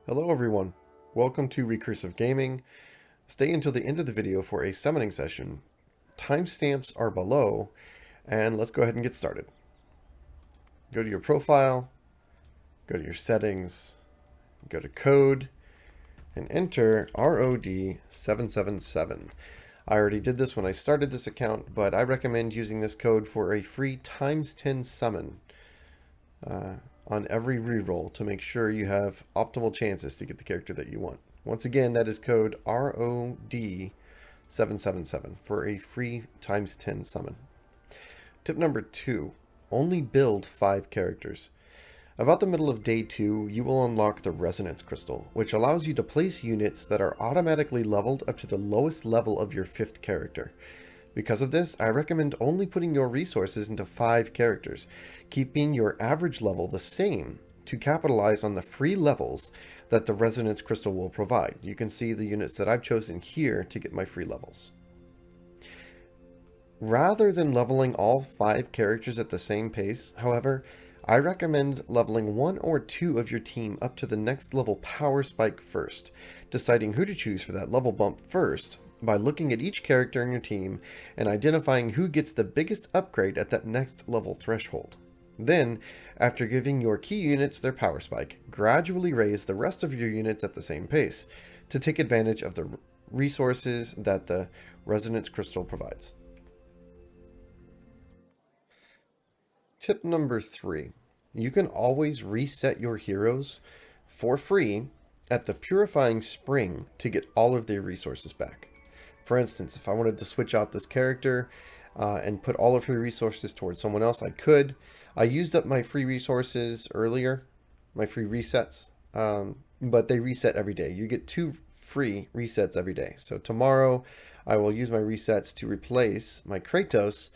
Hello everyone, welcome to Recursive Gaming. Stay until the end of the video for a summoning session. Timestamps are below, and let's go ahead and get started. Go to your profile, go to your settings, go to code, and enter ROD777. I already did this when I started this account, but I recommend using this code for a free ×10 summon on every reroll to make sure you have optimal chances to get the character that you want. Once again, that is code ROD777 for a free ×10 summon. Tip number 2, only build 5 characters. About the middle of day 2, you will unlock the Resonance Crystal, which allows you to place units that are automatically leveled up to the lowest level of your 5th character. Because of this, I recommend only putting your resources into 5 characters, keeping your average level the same to capitalize on the free levels that the Resonance Crystal will provide. You can see the units that I've chosen here to get my free levels. Rather than leveling all 5 characters at the same pace, however, I recommend leveling 1 or 2 of your team up to the next level power spike first, deciding who to choose for that level bump first by looking at each character in your team and identifying who gets the biggest upgrade at that next level threshold. Then, after giving your key units their power spike, gradually raise the rest of your units at the same pace to take advantage of the resources that the Resonance Crystal provides. Tip number 3. You can always reset your heroes for free at the Purifying Spring to get all of their resources back. For instance, if I wanted to switch out this character and put all of her resources towards someone else, I could. I used up my free resources earlier, my free resets, but they reset every day. You get 2 free resets every day. So tomorrow I will use my resets to replace my Kratos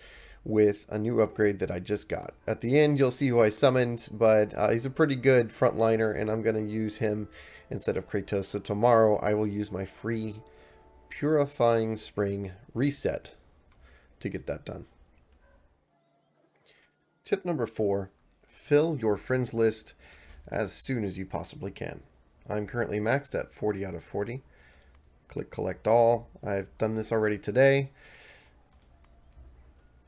with a new upgrade that I just got. At the end, you'll see who I summoned, but he's a pretty good frontliner, and I'm going to use him instead of Kratos. So tomorrow I will use my free Purifying Spring reset to get that done. Tip number 4, fill your friends list as soon as you possibly can. I'm currently maxed at 40 out of 40. Click collect all. I've done this already today.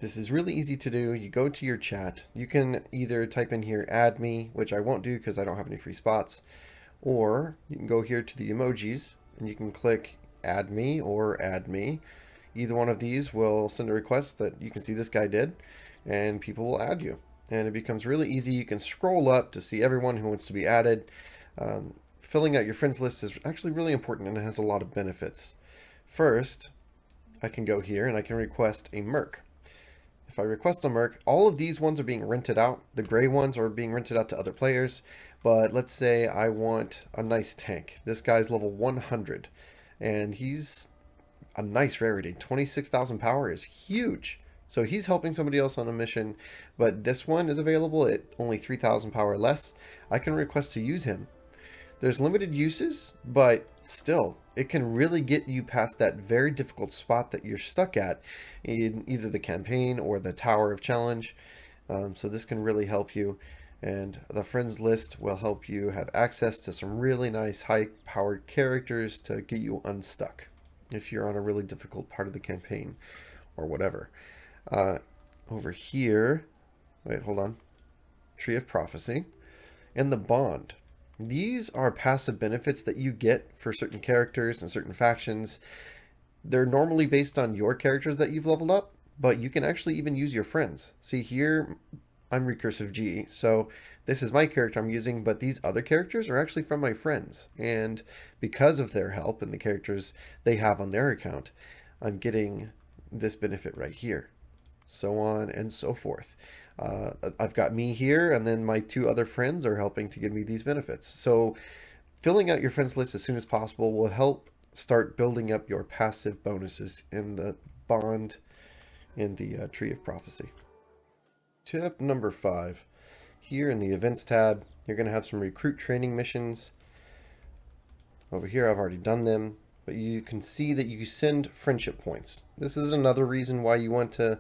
This is really easy to do. You go to your chat. You can either type in here add me, which I won't do because I don't have any free spots, or you can go here to the emojis and you can click add me or add me. Either one of these will send a request that you can see this guy did, and people will add you. And it becomes really easy. You can scroll up to see everyone who wants to be added. Filling out your friends list is actually really important, and it has a lot of benefits. First, I can go here and I can request a merc. If I request a merc, all of these ones are being rented out. The gray ones are being rented out to other players. But let's say I want a nice tank. This guy's level 100. And he's a nice rarity. 26,000 power is huge. So he's helping somebody else on a mission. But this one is available at only 3,000 power less. I can request to use him. There's limited uses, but still, it can really get you past that very difficult spot that you're stuck at in either the campaign or the Tower of Challenge. So this can really help you. And the friends list will help you have access to some really nice high-powered characters to get you unstuck if you're on a really difficult part of the campaign or whatever. Over here, wait, hold on. Tree of Prophecy and the Bond. These are passive benefits that you get for certain characters and certain factions. They're normally based on your characters that you've leveled up, but you can actually even use your friends. See here, I'm Recursive G, so this is my character I'm using, but these other characters are actually from my friends. And because of their help and the characters they have on their account, I'm getting this benefit right here. So on and so forth. I've got me here, and then my 2 other friends are helping to give me these benefits. So filling out your friends list as soon as possible will help start building up your passive bonuses in the Bond in the Tree of Prophecy. Tip number 5. Here in the Events tab, you're going to have some recruit training missions. Over here, I've already done them, but you can see that you send friendship points. This is another reason why you want to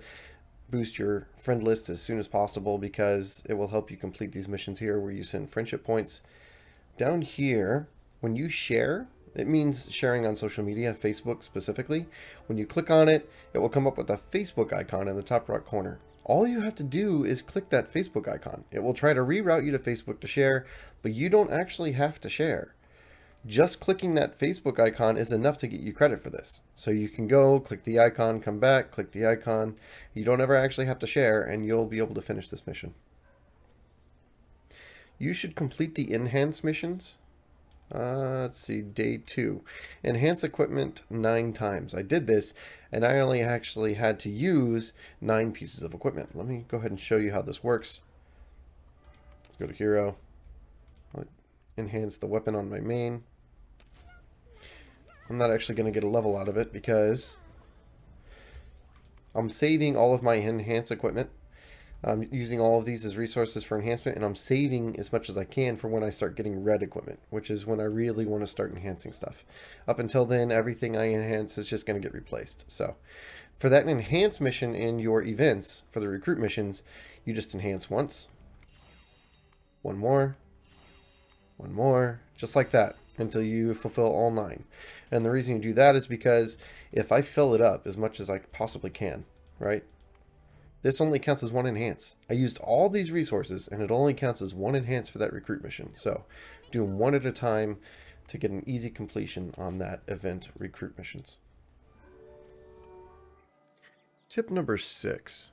boost your friend list as soon as possible, because it will help you complete these missions here where you send friendship points. Down here, when you share, it means sharing on social media, Facebook specifically. When you click on it, it will come up with a Facebook icon in the top right corner. All you have to do is click that Facebook icon. It will try to reroute you to Facebook to share, but you don't actually have to share. Just clicking that Facebook icon is enough to get you credit for this. So you can go, click the icon, come back, click the icon. You don't ever actually have to share, and you'll be able to finish this mission. You should complete the enhance missions. Let's see, day 2. Enhance equipment 9 times. I did this, and I only actually had to use 9 pieces of equipment. Let me go ahead and show you how this works. Let's go to hero. I'll enhance the weapon on my main. I'm not actually going to get a level out of it because I'm saving all of my enhanced equipment. I'm using all of these as resources for enhancement, and I'm saving as much as I can for when I start getting red equipment, which is when I really want to start enhancing stuff. Up until then, everything I enhance is just going to get replaced. So for that enhance mission in your events, for the recruit missions, you just enhance once, one more, just like that, until you fulfill all 9. And the reason you do that is because if I fill it up as much as I possibly can, right? This only counts as 1 enhance. I used all these resources, and it only counts as 1 enhance for that recruit mission. So do them 1 at a time to get an easy completion on that event recruit missions. Tip number 6.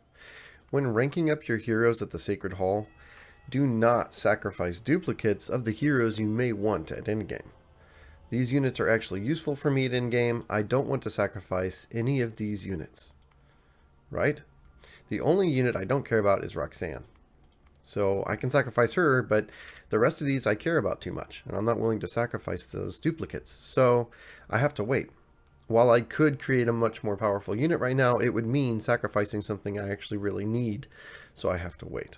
When ranking up your heroes at the Sacred Hall, do not sacrifice duplicates of the heroes you may want at endgame. These units are actually useful for me at endgame. I don't want to sacrifice any of these units, right? The only unit I don't care about is Roxanne. So I can sacrifice her, but the rest of these I care about too much, and I'm not willing to sacrifice those duplicates. So I have to wait. While I could create a much more powerful unit right now, it would mean sacrificing something I actually really need. So I have to wait.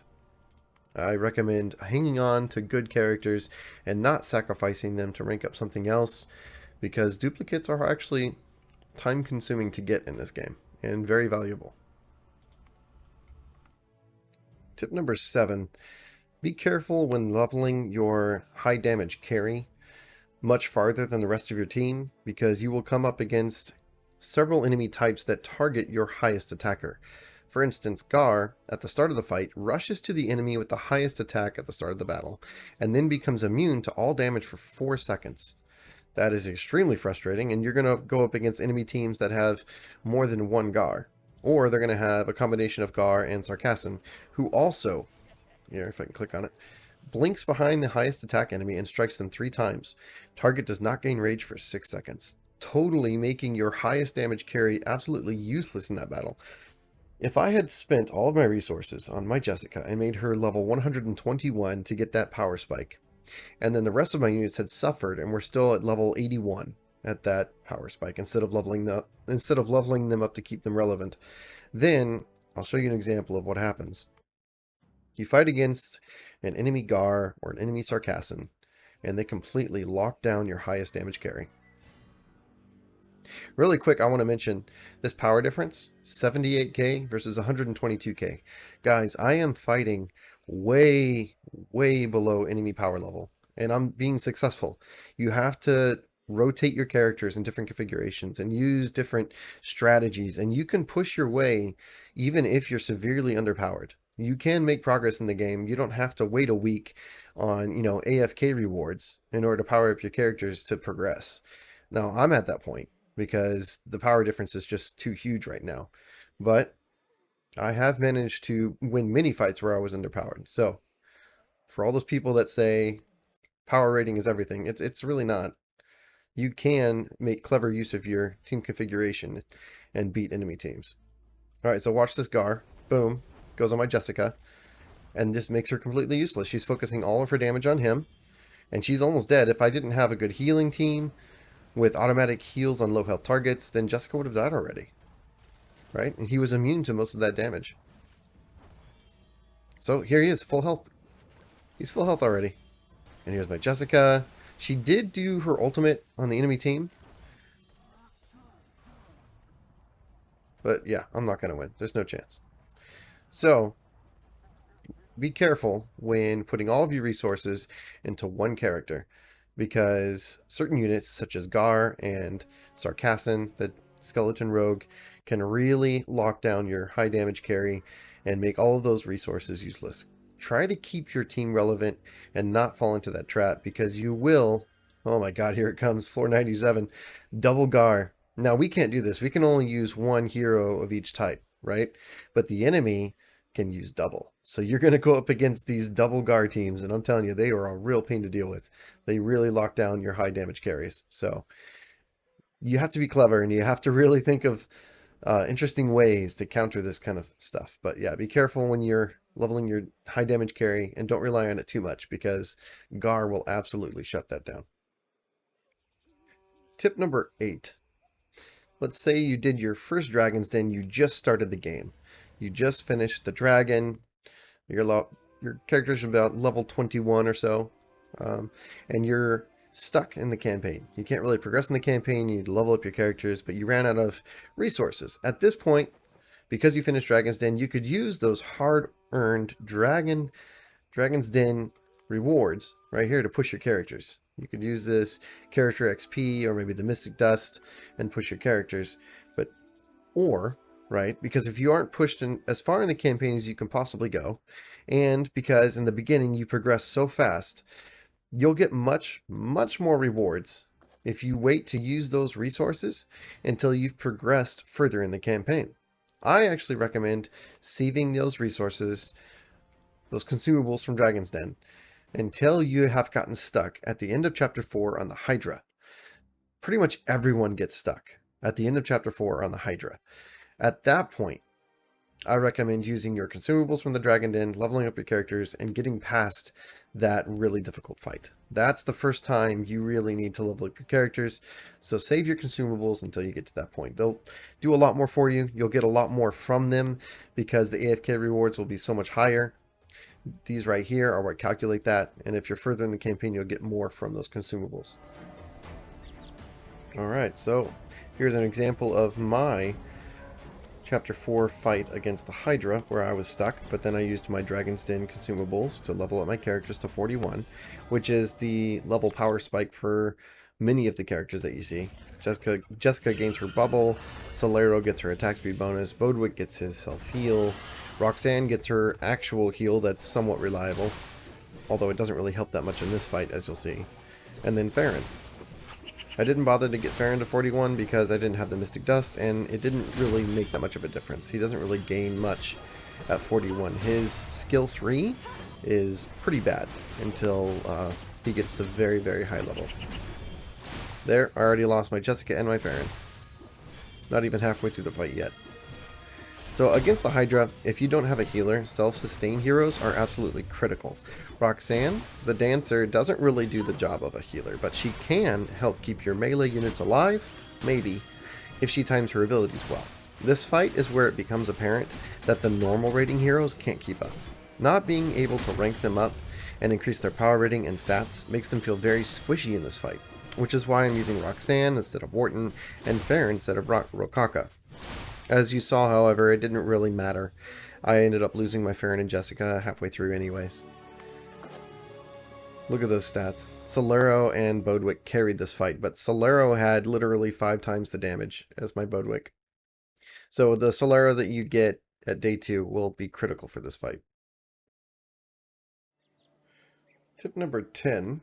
I recommend hanging on to good characters and not sacrificing them to rank up something else, because duplicates are actually time consuming to get in this game and very valuable. Tip number 7, be careful when leveling your high damage carry much farther than the rest of your team, because you will come up against several enemy types that target your highest attacker. For instance, Gar, at the start of the fight, rushes to the enemy with the highest attack at the start of the battle, and then becomes immune to all damage for 4 seconds. That is extremely frustrating, and you're going to go up against enemy teams that have more than 1 Gar. Or they're going to have a combination of Gar and Sarkasson, who also, here if I can click on it, blinks behind the highest attack enemy and strikes them 3 times. Target does not gain rage for 6 seconds, totally making your highest damage carry absolutely useless in that battle. If I had spent all of my resources on my Jessica and made her level 121 to get that power spike, and then the rest of my units had suffered and were still at level 81 at that power spike instead of leveling them up to keep them relevant, then I'll show you an example of what happens. You fight against an enemy Gar or an enemy Sarkasson, and they completely lock down your highest damage carry. Really quick, I want to mention this power difference, 78k versus 122k. Guys, I am fighting way below enemy power level, and I'm being successful. You have to rotate your characters in different configurations and use different strategies, and you can push your way even if you're severely underpowered. You can make progress in the game. You don't have to wait a week on, AFK rewards in order to power up your characters to progress. Now, I'm at that point because the power difference is just too huge right now. But I have managed to win many fights where I was underpowered. So, for all those people that say power rating is everything, it's really not. You can make clever use of your team configuration and beat enemy teams. Alright, so watch this Gar. Boom. Goes on my Jessica. And just makes her completely useless. She's focusing all of her damage on him. And she's almost dead. If I didn't have a good healing team with automatic heals on low health targets, then Jessica would have died already. Right? And he was immune to most of that damage. So here he is, full health. He's full health already. And here's my Jessica. She did do her ultimate on the enemy team. But yeah, I'm not going to win. There's no chance. So, be careful when putting all of your resources into one character. because certain units such as Gar and Sarkassin, the skeleton rogue, can really lock down your high damage carry and make all of those resources useless. Try to keep your team relevant and not fall into that trap, because you will. Oh my god, here it comes, floor 97, double Gar. Now we can't do this, we can only use one hero of each type, right? But the enemy can use double. So you're going to go up against these double Gar teams, and I'm telling you, they are a real pain to deal with. They really lock down your high damage carries. So you have to be clever, and you have to really think of interesting ways to counter this kind of stuff. But yeah, be careful when you're leveling your high damage carry, and don't rely on it too much, because Gar will absolutely shut that down. Tip number 8. Let's say you did your first Dragon's Den, you just started the game. You just finished the dragon, your character's about level 21 or so, and you're stuck in the campaign. You can't really progress in the campaign, you need to level up your characters, but you ran out of resources. At this point, because you finished Dragon's Den, you could use those hard-earned Dragon's Den rewards right here to push your characters. You could use this character XP or maybe the Mystic Dust and push your characters. Right? Because if you aren't pushed in as far in the campaign as you can possibly go, and because in the beginning you progress so fast, you'll get much more rewards if you wait to use those resources until you've progressed further in the campaign. I actually recommend saving those resources, those consumables from Dragon's Den, until you have gotten stuck at the end of Chapter 4 on the Hydra. Pretty much everyone gets stuck at the end of Chapter 4 on the Hydra. At that point, I recommend using your consumables from the Dragon Den, leveling up your characters, and getting past that really difficult fight. That's the first time you really need to level up your characters, so save your consumables until you get to that point. They'll do a lot more for you. You'll get a lot more from them because the AFK rewards will be so much higher. These right here are what calculate that, and if you're further in the campaign, you'll get more from those consumables. Alright, so here's an example of my Chapter 4 fight against the Hydra, where I was stuck, but then I used my Dragon's Den consumables to level up my characters to 41, which is the level power spike for many of the characters that you see. Jessica gains her bubble, Solero gets her attack speed bonus, Bodwick gets his self-heal, Roxanne gets her actual heal that's somewhat reliable, although it doesn't really help that much in this fight, as you'll see. And then Farron. I didn't bother to get Farron to 41 because I didn't have the Mystic Dust, and it didn't really make that much of a difference. He doesn't really gain much at 41. His skill 3 is pretty bad until he gets to very, very high level. There, I already lost my Jessica and my Farron. Not even halfway through the fight yet. So against the Hydra, if you don't have a healer, self-sustain heroes are absolutely critical. Roxanne, the dancer, doesn't really do the job of a healer, but she can help keep your melee units alive, maybe, if she times her abilities well. This fight is where it becomes apparent that the normal rating heroes can't keep up. Not being able to rank them up and increase their power rating and stats makes them feel very squishy in this fight, which is why I'm using Roxanne instead of Wharton and Farron instead of Rokaka. As you saw, however, it didn't really matter. I ended up losing my Farron and Jessica halfway through anyways. Look at those stats. Solero and Bodwick carried this fight, but Solero had literally 5 times the damage as my Bodwick. So the Solero that you get at day 2 will be critical for this fight. Tip number 10.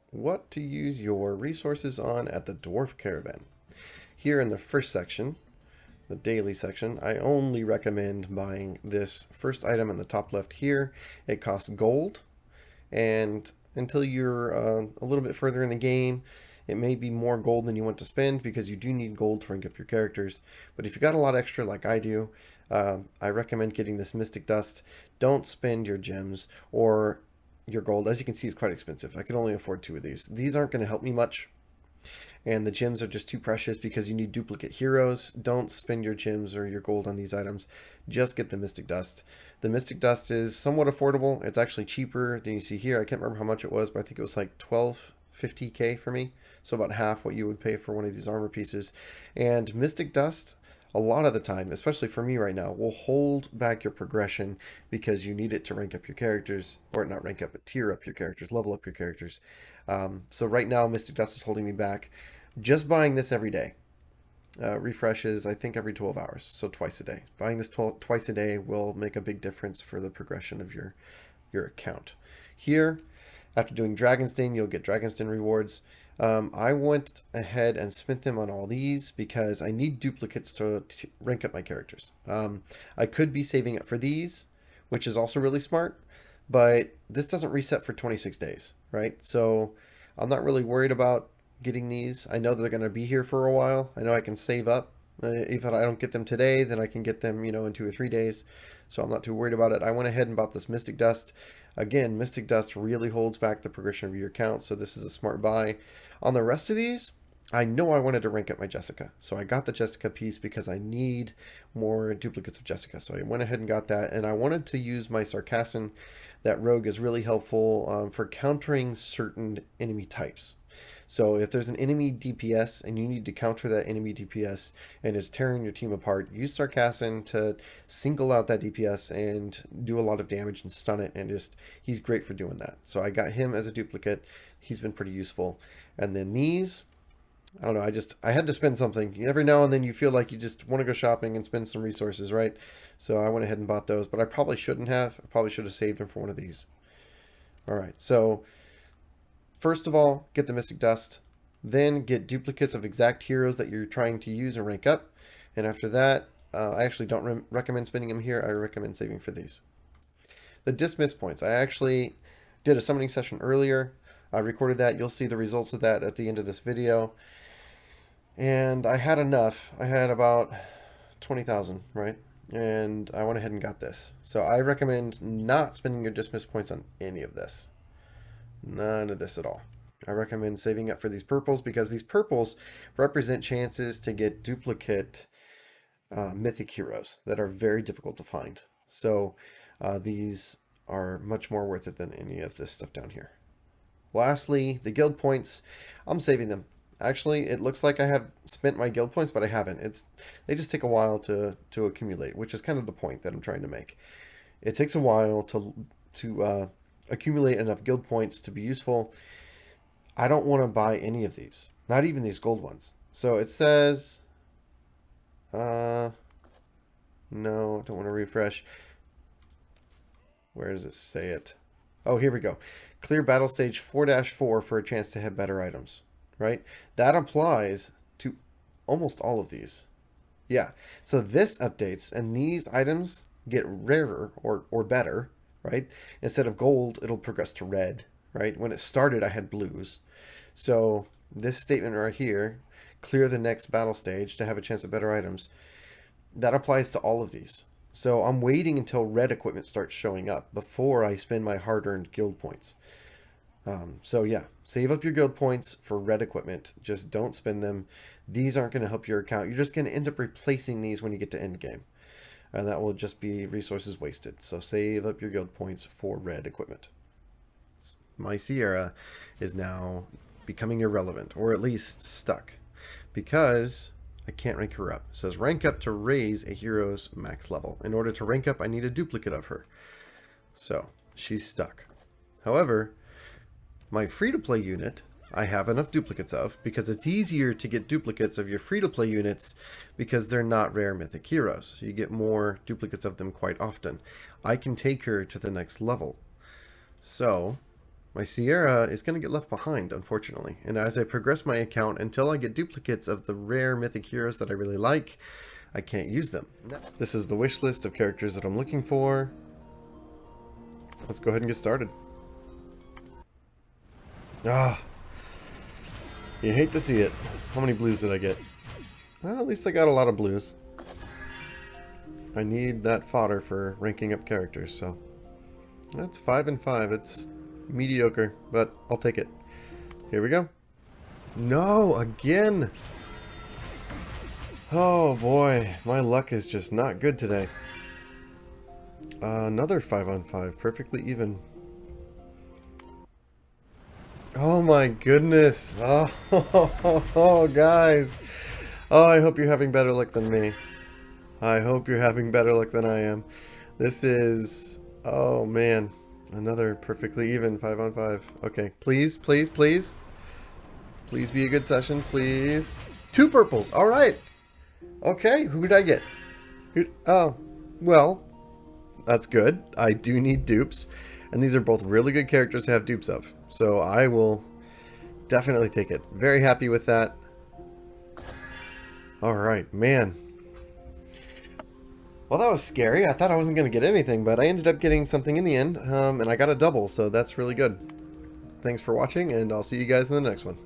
What to use your resources on at the Dwarf Caravan. Here in the first section, the daily section, I only recommend buying this first item in the top left here. It costs gold, and until you're a little bit further in the game, it may be more gold than you want to spend because you do need gold to rank up your characters. But if you got a lot extra like I do, I recommend getting this Mystic Dust. Don't spend your gems or your gold. As you can see, it's quite expensive. I can only afford 2 of these. These aren't going to help me much, and the gems are just too precious because you need duplicate heroes. Don't spend your gems or your gold on these items. Just get the Mystic Dust. The Mystic Dust is somewhat affordable. It's actually cheaper than you see here. I can't remember how much it was, but I think it was like 1250k for me. So about half what you would pay for one of these armor pieces. And Mystic Dust, a lot of the time, especially for me right now, will hold back your progression because you need it to rank up your characters, or not rank up, but tier up your characters, level up your characters. So right now, Mystic Dust is holding me back. Just buying this every day refreshes, I think, every 12 hours, so twice a day. Buying this twice a day will make a big difference for the progression of your account. Here, after doing Dragonstone, you'll get Dragonstone rewards. I went ahead and spent them on all these because I need duplicates to rank up my characters. I could be saving up for these, which is also really smart, but this doesn't reset for 26 days, right? So I'm not really worried about getting these. I know they're going to be here for a while. I know I can save up. If I don't get them today, then I can get them, in 2 or 3 days. So I'm not too worried about it. I went ahead and bought this Mystic Dust. Again, Mystic Dust really holds back the progression of your account, so this is a smart buy. On the rest of these, I know I wanted to rank up my Jessica. So I got the Jessica piece because I need more duplicates of Jessica. So I went ahead and got that, and I wanted to use my Sarcassin. That rogue is really helpful for countering certain enemy types. So if there's an enemy DPS and you need to counter that enemy DPS and it's tearing your team apart, use Sarcassin to single out that DPS and do a lot of damage and stun it, and he's great for doing that. So I got him as a duplicate. He's been pretty useful. And then these, I don't know, I had to spend something. Every now and then you feel like you just want to go shopping and spend some resources, right? So I went ahead and bought those, but I probably shouldn't have. I probably should have saved them for one of these. All right, so first of all, get the Mystic Dust, then get duplicates of exact heroes that you're trying to use and rank up. And after that, I actually don't recommend spending them here. I recommend saving for these. The dismiss points. I actually did a summoning session earlier. I recorded that. You'll see the results of that at the end of this video. And I had enough. I had about 20,000, right? And I went ahead and got this. So I recommend not spending your dismiss points on any of this. None of this at all. I recommend saving up for these purples because these purples represent chances to get duplicate mythic heroes that are very difficult to find. So these are much more worth it than any of this stuff down here. Lastly, the guild points, I'm saving them. Actually, it looks like I have spent my guild points, but I haven't. They just take a while to accumulate, which is kind of the point that I'm trying to make. It takes a while to accumulate enough guild points to be useful. I don't want to buy any of these, not even these gold ones. So it says, no, I don't want to refresh. Where does it say it? Oh, here we go. Clear battle stage 4-4 for a chance to have better items, right? That applies to almost all of these. Yeah, so this updates and these items get rarer or better, right? Instead of gold, it'll progress to red, right? When it started, I had blues. So this statement right here, clear the next battle stage to have a chance at better items, that applies to all of these. So I'm waiting until red equipment starts showing up before I spend my hard-earned guild points. So yeah, save up your guild points for red equipment. Just don't spend them. These aren't going to help your account. You're just going to end up replacing these when you get to end game. And that will just be resources wasted. So save up your guild points for red equipment. My Sierra is now becoming irrelevant, or at least stuck, because I can't rank her up. It says rank up to raise a hero's max level. In order to rank up, I need a duplicate of her. So she's stuck. However, my free-to-play unit, I have enough duplicates of, because it's easier to get duplicates of your free-to-play units because they're not rare mythic heroes. You get more duplicates of them quite often. I can take her to the next level. So my Sierra is going to get left behind, unfortunately. And as I progress my account until I get duplicates of the rare mythic heroes that I really like, I can't use them. This is the wish list of characters that I'm looking for. Let's go ahead and get started. Ah, you hate to see it. How many blues did I get? Well, at least I got a lot of blues. I need that fodder for ranking up characters, so that's 5 and 5. It's mediocre, but I'll take it. Here we go. No, again. Oh boy, my luck is just not good today. Another 5 on 5, perfectly even. Oh my goodness. Oh, guys. Oh, I hope you're having better luck than me. I hope you're having better luck than I am. This is... oh man. Another perfectly even 5-on-5. Okay, please, please, please. Please be a good session, please. 2 purples, alright. Okay, who did I get? Oh, well, that's good. I do need dupes. And these are both really good characters to have dupes of. So I will definitely take it. Very happy with that. Alright, man. Well, that was scary. I thought I wasn't going to get anything, but I ended up getting something in the end. And I got a double, so that's really good. Thanks for watching, and I'll see you guys in the next one.